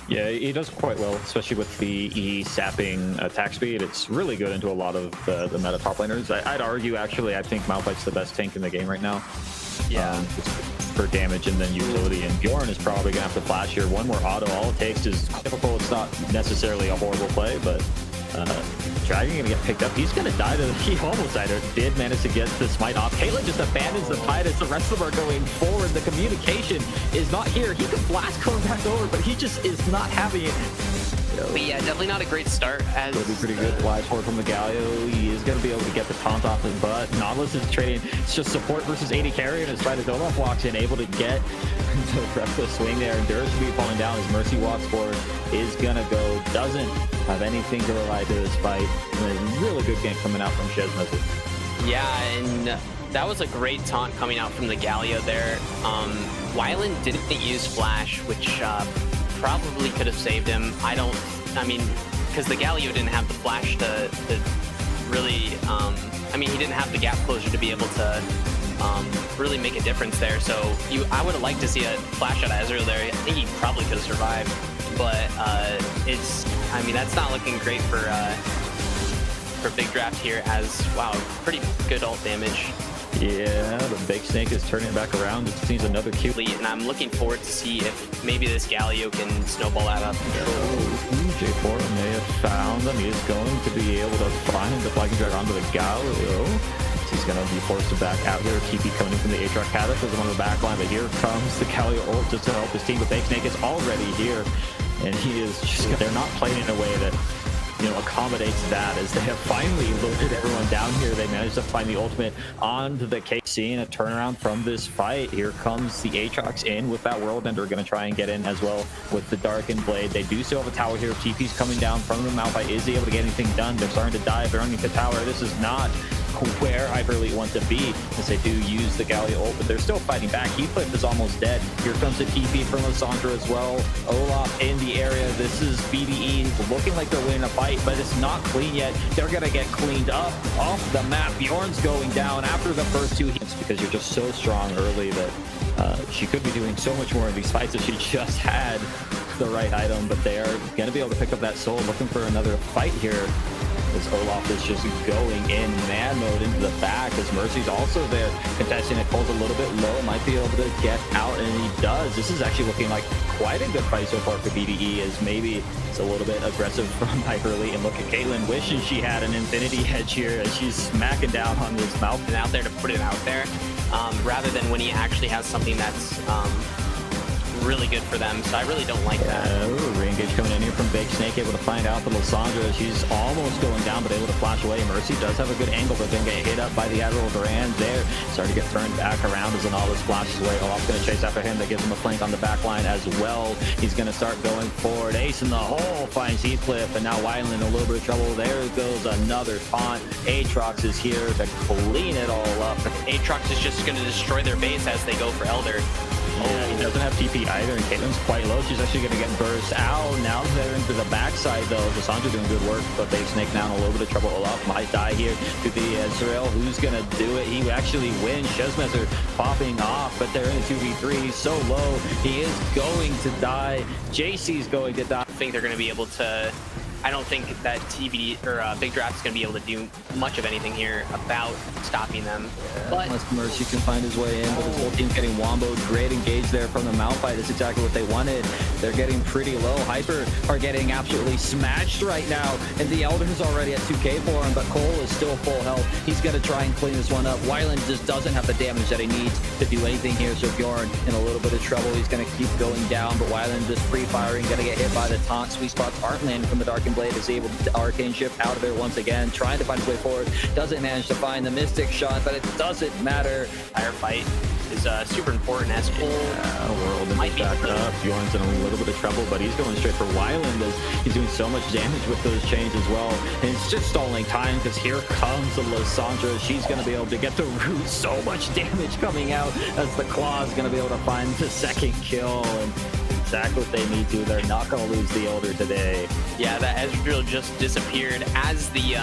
Yeah, he does quite well, especially with the E sapping attack speed. It's really good into a lot of the meta top laners. I'd argue, actually, I think Malphite's the best tank in the game right now. Yeah. For damage and then utility, and Bjorn is probably gonna have to flash here. One more auto, all it takes is typical. It's not necessarily a horrible play, but Dragon gonna get picked up. He's gonna die to he almost died. Did manage to get the smite off. Caitlyn just abandons the fight as the rest of them are going forward. The communication is not here. He could blast going back over, but he just is not having it. But yeah, definitely not a great start. As it'll be pretty good. Flash forward from the Galio. He is going to be able to get the taunt off his butt. Nautilus is trading. It's just support versus AD carry, and as Spider Olaf walks in, able to get the reckless swing there. Endurance will be falling down as Mercy walks forward. Is going to go. Doesn't have anything to rely to this fight. And a really good game coming out from Shezmez. Yeah, and that was a great taunt coming out from the Galio there. Wyland didn't use Flash, which probably could have saved him. I mean, because the Galio didn't have the flash to really, I mean, he didn't have the gap closure to be able to really make a difference there. So I would have liked to see a flash out of Ezreal there. I think he probably could have survived, but I mean, that's not looking great for Big Draft here as, wow, pretty good ult damage. Yeah, the Big Snake is turning it back around. It seems another cute. And I'm looking forward to see if maybe this Galio can snowball that up. J4 may have found him. He is going to be able to find the flagging drag onto the Galio. He's going to be forced to back out here. TP coming from the Aatrox Cataclysm on the back line, but here comes the Galio ult just to help his team. But Big Snake is already here, and he is just, they're not playing in a way that, you know, accommodates that, as they have finally loaded everyone down here. They managed to find the ultimate onto the cake. Seeing a turnaround from this fight. Here comes the Aatrox in with that Whirlwind. Are going to try and get in as well with the Darkened Blade. They do still have a tower here. TP's coming down from the Malphite. Is he able to get anything done? They're starting to dive. They're underneath the tower. This is not where Hyper Elite want to be, as they do use the Galio ult, but they're still fighting back. Heathcliff is almost dead. Here comes the TP from Lissandra as well. Olaf in the area. This is BDE looking like they're winning a fight, but it's not clean yet. They're gonna get cleaned up off the map. Bjorn's going down after the first two hits, because you're just so strong early that she could be doing so much more in these fights if she just had the right item. But they are gonna be able to pick up that soul, looking for another fight here, as Olaf is just going in mad mode into the back, as Mercy's also there contesting it. Pulls a little bit low, might be able to get out, and he does. This is actually looking like quite a good fight so far for BDE, as maybe it's a little bit aggressive from Hyper Elite. And look at Caitlyn wishing she had an Infinity Edge here, as she's smacking down on this mouth and out there to put it out there, rather than when he actually has something that's really good for them. So I really don't like that. Re-engage coming in here from Big Snake, able to find out the Lissandra. She's almost going down, but able to flash away. Mercy does have a good angle, but then get hit up by the Admiral Duran there. Starting to get turned back around as Nautilus flashes away. Olaf's going to chase after him. That gives him a flank on the back line as well. He's going to start going forward. Ace in the hole finds Heathcliff, and now Wyland in a little bit of trouble. There goes another taunt. Aatrox is here to clean it all up. Aatrox is just going to destroy their base as they go for Elder. Yeah, he doesn't have TP either, and Caitlyn's quite low. She's actually going to get burst out. Now they're into the backside, though. Lissandra doing good work, but Big Snake now in a little bit of trouble. Olaf might die here to the Ezreal. Who's going to do it? He actually wins. Shezmez popping off, but they're in a 2v3. So low. He is going to die. JC's going to die. I think they're going to be able to... I don't think that TBD or Big Draft is going to be able to do much of anything here about stopping them. Yeah, but unless Mercy can find his way in, but his whole team's getting womboed. Great engage there from the Malphite. That's exactly what they wanted. They're getting pretty low. Hyper are getting absolutely smashed right now, and the Elder's already at 2k for him, but Cole is still full health. He's going to try and clean this one up. Wyland just doesn't have the damage that he needs to do anything here, so Bjorn in a little bit of trouble. He's going to keep going down, but Wyland just free firing, going to get hit by the taunt. Sweet spots aren't landing from the Darkened Blade, is able to arcane shift out of there once again, trying to find his way forward. Doesn't manage to find the Mystic shot, but it doesn't matter. Firefight is super important as Cole World and back up. Bjorn's in a little bit of trouble, but he's going straight for Wyland, as he's doing so much damage with those chains as well. And it's just stalling time, because here comes the Lissandra. She's going to be able to get the root. So much damage coming out, as the Claw is going to be able to find the second kill. And exactly what they need to. They're not going to lose the Elder today. Yeah, that Ezreal just disappeared, as the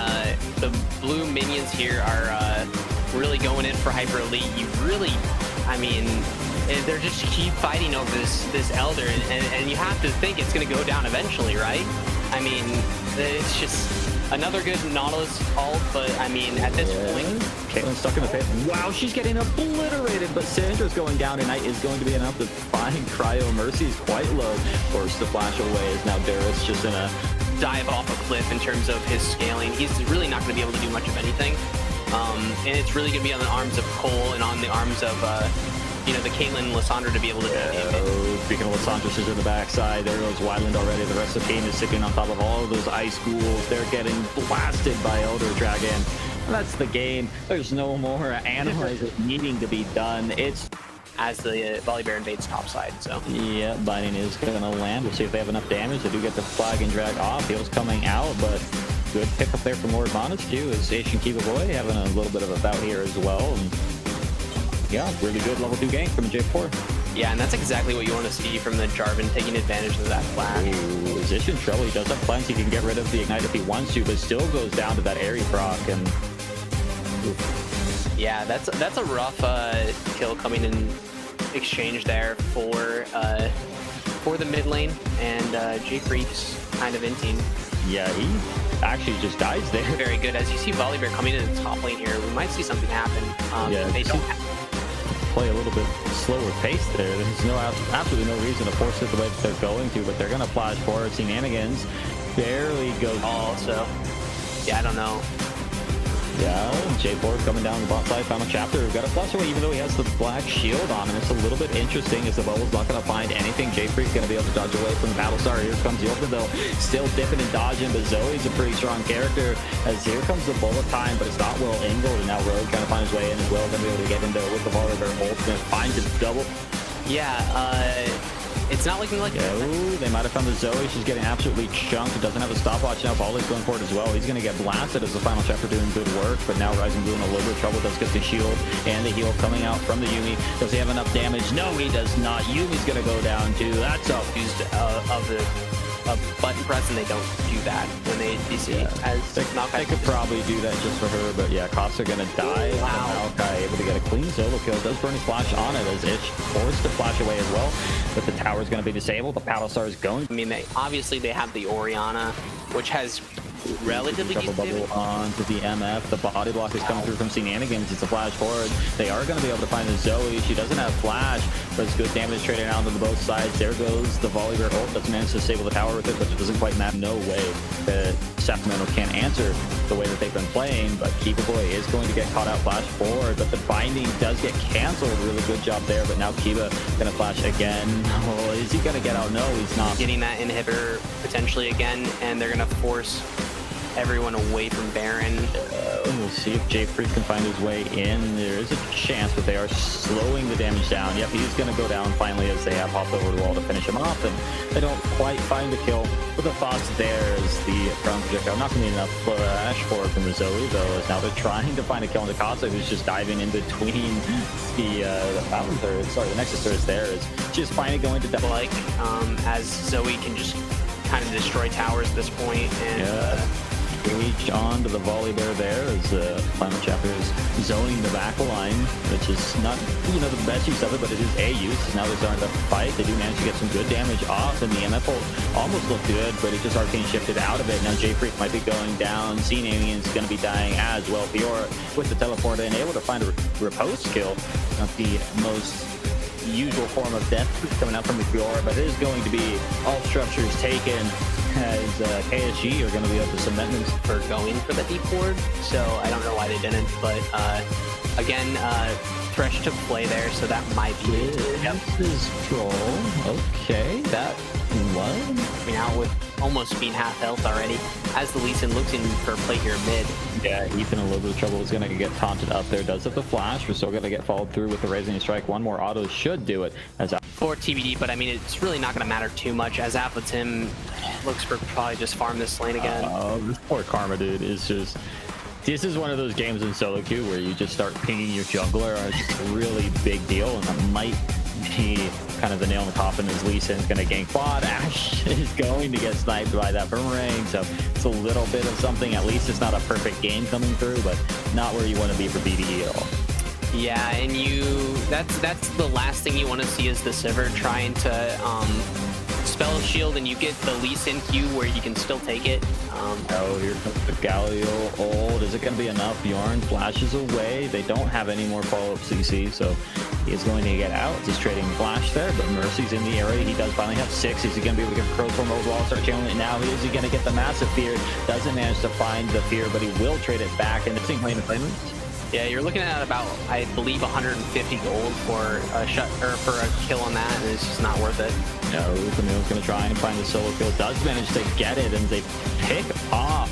blue minions here are really going in for Hyper Elite. You really, I mean, and they're just keep fighting over this Elder, and you have to think it's going to go down eventually, right? I mean, it's just another good Nautilus ult, but I mean, at this point... Caitlin's stuck in the pit. Wow, she's getting obliterated, but Sandra's going down tonight is going to be enough to find Cryo. Mercy's quite low, forced to flash away, as now Darius just in a... dive off a cliff in terms of his scaling. He's really not going to be able to do much of anything. And it's really going to be on the arms of Cole and on the arms of, you know, the Caitlyn and Lissandra to be able to do it. Speaking of Lissandra, she's in the backside. There goes Wyland already. The rest of the team is sitting on top of all of those ice schools. They're getting blasted by Elder Dragon. That's the game. There's no more analyzing needing to be done. It's as the Volibear invades topside, so. Yeah, Binding is going to land. We'll see if they have enough damage. They do get the flag and drag off. Heel's coming out, but good pick up there from Lord Monastew is Asian Kiva Boy having a little bit of a bout here as well. And yeah, really good level 2 gank from J4. Yeah, and that's exactly what you want to see from the Jarvan, taking advantage of that flag. Ooh, is Ish in trouble? He does have plans. He can get rid of the Ignite if he wants to, but still goes down to that Airy proc. And yeah, that's a rough kill coming in exchange there for the mid lane, and J Freak's kind of inting. Yeah, he actually just dies there. Very good. As you see Volibear coming in the top lane here, we might see something happen. Yeah, they don't play a little bit slower pace there. There's absolutely no reason to force it the way that they're going to, but they're going to flash forward. Shenanigans barely goes. Also, yeah, I don't know. Yeah, J4 coming down the bot side, final chapter. We've got a flush away even though he has the black shield on, and it's a little bit interesting as the bubble's not going to find anything. J Freak's going to be able to dodge away from the Battlestar. Here comes the ultimate though, still dipping and dodging, but Zoe's a pretty strong character as here comes the bullet time, but it's not well angled, and now Rogue trying to find his way in as well. Going to be able to get into with the Volibear ultimate, finds a double. Yeah, it's not looking like... Yeah, ooh, they might have found the Zoe. She's getting absolutely chunked. Doesn't have a stopwatch now. Volley's going for it as well. He's going to get blasted as the final chapter doing good work, but now Rising Blue in a little bit of trouble. Does get the shield and the heal coming out from the Yuumi. Does he have enough damage? No, he does not. Yuumi's going to go down too. That's a... Used of the button press, and they don't do that when they DC. Yeah. They could probably do that just for her, but yeah, Costa gonna die. Wow. Maokai able to get a clean solo kill. Does burn his flash on it as Itch forced to flash away as well, but the tower's gonna be disabled. The Battlestar is going. I mean, they have the Orianna, which has relatively Triple decent bubble onto the MF. The body block is coming through from Shenanigans. It's a flash forward. They are going to be able to find the Zoe. She doesn't have flash, but it's good damage trading out on both sides. There goes the Volibear ult. That's managed to disable the tower with it, but it doesn't quite matter. No way that Sacramento can't answer the way that they've been playing, but Kiva Boy is going to get caught out flash forward, but the binding does get canceled. Really good job there, but now Kiva going to flash again. Oh, is he going to get out? No, he's not. Getting that inhibitor potentially again, and they're going to force everyone away from Baron. We'll see if J Freak can find his way in. There is a chance, but they are slowing the damage down. Yep, he's going to go down finally as they have hopped over the wall to finish him off, and they don't quite find the kill. But the thoughts there is the ground projectile. Not going to be enough flash forward from the Zoe, though, as now they're trying to find a kill on the Casa, who's just diving in between the Fountain Turret. Sorry, the Nexus Turrets there is just finally going to die. Like, as Zoe can just kind of destroy towers at this point, and Reach on to the Volibear there as the final chapter is zoning the back line, which is not, the best use of it, but it is a use. Now they're starting to fight. They do manage to get some good damage off, and the MF ult almost looked good, but it just arcane shifted out of it. Now J Freak might be going down. Alien's going to be dying as well. Fiora with the teleport and able to find a repose skill. Not the most usual form of death coming out from the Fiora, but it is going to be all structures taken, as KSG are going to be able to cement them for going for the deep ward, so I don't know why they didn't, but again, Thresh took play there, so that might be it. Yep. This is troll. Okay, that was coming out with almost being half health already, as the Lee Sin looks in for a play here mid. Yeah, Ethan in a little bit of trouble is going to get taunted up there. Does have the flash. We're still going to get followed through with the Raising Strike. One more auto should do it. As for TBD, but I mean, it's really not going to matter too much, as Tim looks for probably just farm this lane again. This poor Karma, dude, is just... This is one of those games in solo queue where you just start pinging your jungler. It's just a really big deal, and that might be kind of the nail in the coffin as Lee Sin's going to gank bot. Ashe is going to get sniped by that boomerang, so it's a little bit of something. At least it's not a perfect game coming through, but not where you want to be for BDE at all. Yeah, and that's the last thing you want to see is the Sivir trying to spell shield, and you get the Lee Sin Q where you can still take it. Oh, here comes the Galio ult. Is it going to be enough? Bjorn flashes away. They don't have any more follow-up CC, so he is going to get out. He's trading flash there, but Mercy's in the area. He does finally have 6. Is he going to be able to get Crow Storm overall? Start channeling it now. Is he going to get the massive fear? Doesn't manage to find the fear, but he will trade it back. And it's in lane deployment. Yeah, you're looking at about, I believe, 150 gold for a for a kill on that, and it's just not worth it. No, Camille's going to try and find the solo kill. Does manage to get it, and they pick off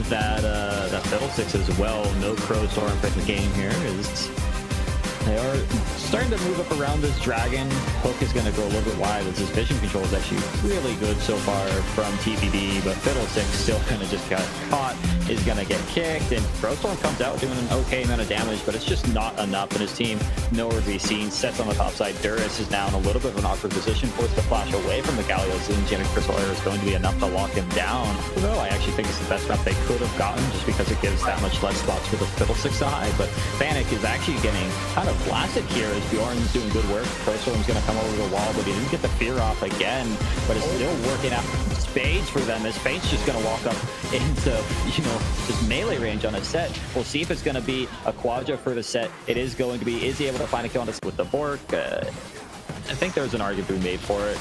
that Fiddlesticks as well. No Crow Storm for the game here. They are starting to move up around this dragon. Hook is going to go a little bit wide as his vision control is actually really good so far from TPD, but Fiddlesticks still kind of just got caught, is going to get kicked, and Crowstorm comes out doing an okay amount of damage, but it's just not enough, and his team nowhere to be seen. Sets on the top side. Duris is now in a little bit of an awkward position, forced to flash away from the Galio's. The Enchanted Crystal Air is going to be enough to lock him down. Although I actually think it's the best map they could have gotten, just because it gives that much less spots for the Fiddlesticks to hide, but Panic is actually getting kind of blasted here as Bjorn's doing good work. Crowstorm's going to come over the wall, but he didn't get the fear off again, but it's still working out Spades for them, as Spades just going to walk up into, just melee range on a set. We'll see if it's going to be a Quadra for the set. It is going to be. Is he able to find a kill on this with the Bork? I think there's an argument to be made for it,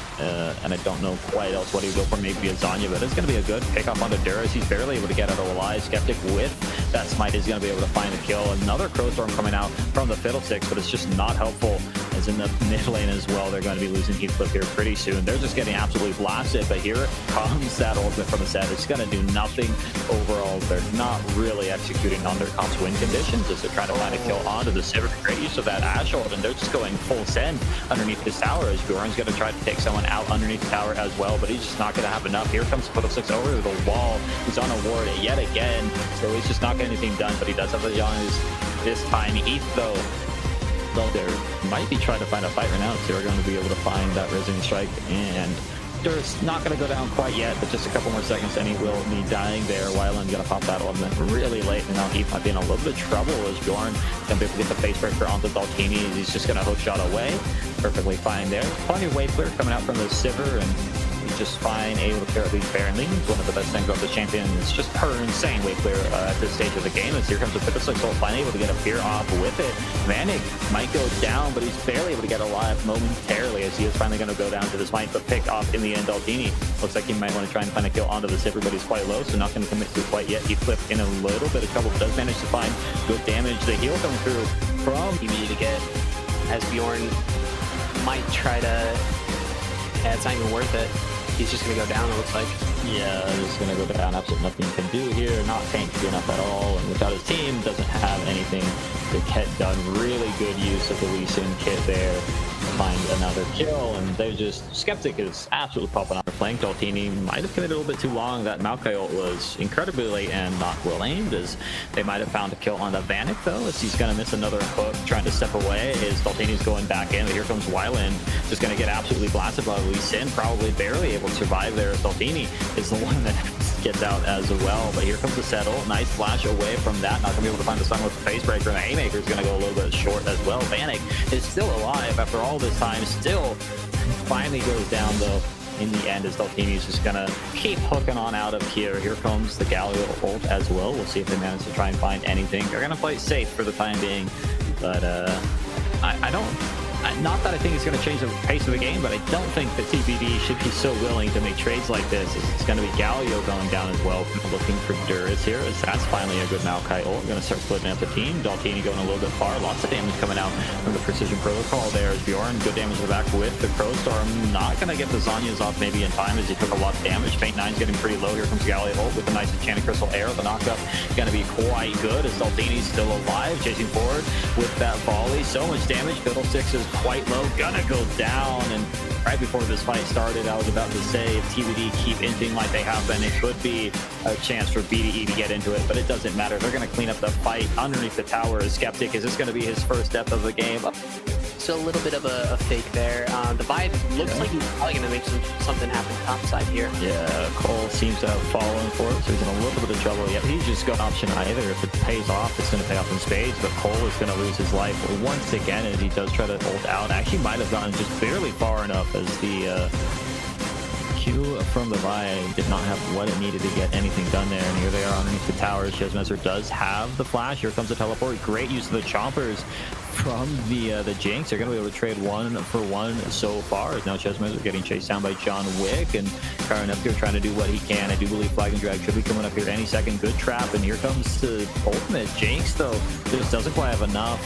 and I don't know quite else what he would go for. Maybe a Zanya, but it's going to be a good pick up on the Duras. He's barely able to get out of alive. Skeptic with that smite is going to be able to find a kill. Another Crowstorm coming out from the Fiddlesticks, but it's just not helpful, as in the mid lane as well. They're going to be losing Heathcliff here pretty soon. They're just getting absolutely blasted, but here comes that ultimate from the set. It's going to do nothing overall. They're not really executing on their comp's win conditions as they're trying to find a kill onto the Sivir. Great use of that Ash ult, and they're just going full send underneath this tower as Bjorn's going to try to take someone out underneath the tower as well, but he's just not going to have enough. Here comes Fiddlesticks over the wall. He's on a ward yet again, so he's just not getting anything done, but he does have the Youngs this time. Heath, though, they might be trying to find a fight right now, so they're going to be able to find that Rising Strike, and Durst not going to go down quite yet, but just a couple more seconds and he will be dying there. Wyland going to pop that element really late, and now Heath might be in a little bit of trouble as Bjorn going to be able to get the face breaker onto Daltini. He's just going to hook shot away. Perfectly fine there. Plenty of wave clear coming out from the Sivir, and he's just fine, able to clear at least Baron Lee. One of the best things about the champion. It's just her insane wave clear at this stage of the game. As here comes the Fiddlesticks ult, finally able to get a fear off with it. Vanek might go down, but he's barely able to get alive momentarily, as he is finally going to go down to this might, but pick off in the end Daltini. Looks like he might want to try and find a kill onto the Sivir, but he's quite low, so not going to commit to it quite yet. He flipped in a little bit of trouble, but does manage to find good damage. The heal coming through from Easy to get, as Bjorn might try to. Yeah, it's not even worth it. He's just going to go down, it looks like. Yeah, he's going to go down. Absolutely nothing he can do here. Not tanky enough at all. And without his team, doesn't have anything to get done. Really good use of the Lee Sin kit there. Find another kill, and they're just Skeptic is absolutely popping out. Playing Daltini might have committed a little bit too long. That Maokai ult was incredibly late and not well aimed, as they might have found a kill on the Vanek though, as he's going to miss another hook trying to step away. As Daltini's going back in, but here comes Wyland, just going to get absolutely blasted by Lee Sin, probably barely able to survive there. Daltini is the one that gets out as well, but here comes the settle. Nice flash away from that. Not going to be able to find the sun with the face breaker, and the Haymaker is going to go a little bit short as well. Vanek is still alive after all this time, still finally goes down though in the end, as Daltini's just gonna keep hooking on out of here. Here comes the Galio ult as well. We'll see if they manage to try and find anything. They're gonna play it safe for the time being, but I don't. Not that I think it's going to change the pace of the game, but I don't think that TBD should be so willing to make trades like this. It's going to be Galio going down as well, looking for Duris here, as that's finally a good Maokai ult. Going to start splitting up the team. Daltini going a little bit far. Lots of damage coming out from the Precision Protocol there as Bjorn. Good damage in the back with the Crowstorm. Not going to get the Zanyas off maybe in time, as he took a lot of damage. Feint 9's getting pretty low. Here comes Galio ult with a nice Enchanted Crystal Air. The knockup going to be quite good, as Daltini's still alive, chasing forward with that volley. So much damage. Fiddlesticks is quite low. Gonna go down, and right before this fight started, I was about to say if TBD keep inching like they have been, it could be a chance for BDE to get into it, but it doesn't matter. They're going to clean up the fight underneath the tower. Skeptic, is this going to be his first death of the game? still a little bit of a fake there. The Vibe looks like he's probably going to make something happen topside here. Yeah, Cole seems to have fallen for it, so he's in a little bit of trouble. Yeah, he's just got option either. If it pays off, it's going to pay off in spades, but Cole is going to lose his life once again as he does try to hold out. Actually might have gotten just barely far enough as the Q from the Vi did not have what it needed to get anything done there. And here they are underneath the towers. Chessmesser does have the flash. Here comes the teleport. Great use of the chompers from the Jinx. They're going to be able to trade 1-for-1 so far. As now Chessmesser getting chased down by John Wick, and Karen up here trying to do what he can. I do believe Flag and Drag should be coming up here any second. Good trap, and here comes the ultimate. Jinx, though, just doesn't quite have enough.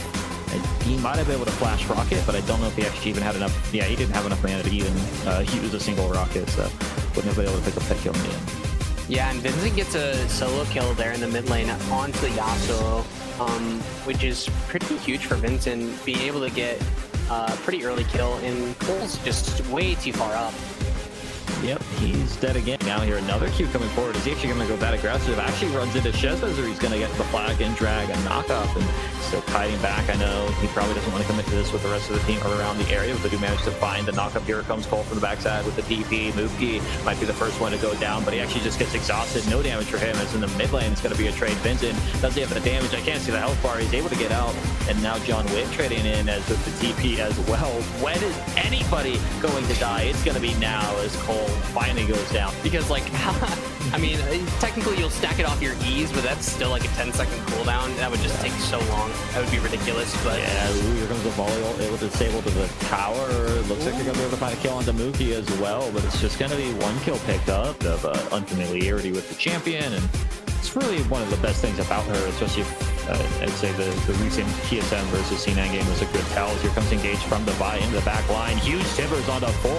He might have been able to flash rocket, but I don't know if he actually even had enough. Yeah, he didn't have enough mana to even use a single rocket, so wouldn't have been able to pick up that kill in the end. Yeah, and Vincent gets a solo kill there in the mid lane onto the Yasuo, which is pretty huge for Vincent, being able to get a pretty early kill, and Cole's just way too far up. Yep, he's dead again. Now here, another Q coming forward. Is he actually going to go that aggressive? Actually runs into Chessmesser. He's going to get the flag and drag and knock up, and still kiting back. I know he probably doesn't want to commit to this with the rest of the team around the area, but they do manage to find the knock up. Here comes Cole from the backside with the TP. Mookie might be the first one to go down, but he actually just gets exhausted. No damage for him. As in the mid lane, it's going to be a trade. Vincent does he have the damage? I can't see the health bar. He's able to get out, and now John Wick trading in as with the TP as well. When is anybody going to die? It's going to be now as Cole finally goes down. Because, like, I mean, technically you'll stack it off your E's, but that's still like a 10-second cooldown. That would just take so long. That would be ridiculous. But yeah, here comes the volley ult. Able to disable to the tower. Looks like they're going to be able to find a kill onto Mookie as well, but it's just going to be one kill picked up of unfamiliarity with the champion, and it's really one of the best things about her, especially if, I'd say the recent TSM versus C9 game was a good tell. Here comes Engage from the Vi into the back line. Huge timbers onto 4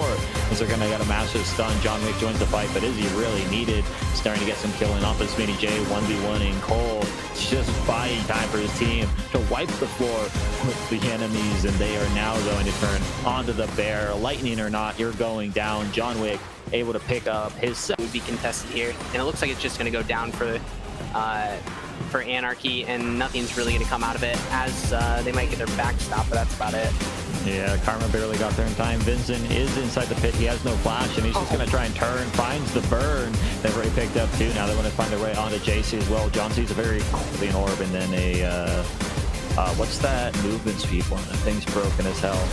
as they're going to get a massive stun. John Wick joins the fight, but is he really needed? Starting to get some killing off of Smitty J, 1v1ing Cole. It's just buying time for his team to wipe the floor with the enemies, and they are now going to turn onto the bear. Lightning or not, you're going down. John Wick able to pick up his... would be contested here, and it looks like it's just going to go down for Anarchy, and nothing's really going to come out of it, as they might get their backstop, but that's about it. Yeah, Karma barely got there in time. Vincent is inside the pit. He has no flash, and he's just going to try and turn. Finds the burn. They've already picked up 2. Now they want to find their way onto JC as well. John sees a very clean orb, and then a... what's that movement speed one? That thing's broken as hell.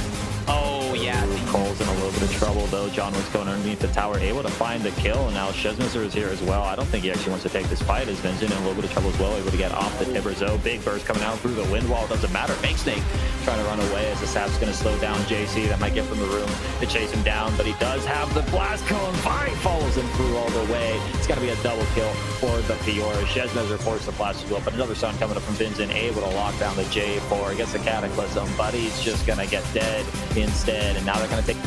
Oh, yeah. Cole's in a little bit of trouble, though. John was going underneath the tower, able to find the kill, and now Chessmesser is here as well. I don't think he actually wants to take this fight, as Vincent in a little bit of trouble as well, able to get off the timbers. Oh, big burst coming out through the wind wall. Doesn't matter. Fake Snake trying to run away as the sap's going to slow down JC. That might get from the room to chase him down, but he does have the blast cone. Fine follows him through all the way. It's got to be a double kill for the Fiora. Chessmesser forced the flash as well, but another stun coming up from Vincent, able to lock down the J4. Gets the Cataclysm, but he's just going to get dead instead, and now they're going to take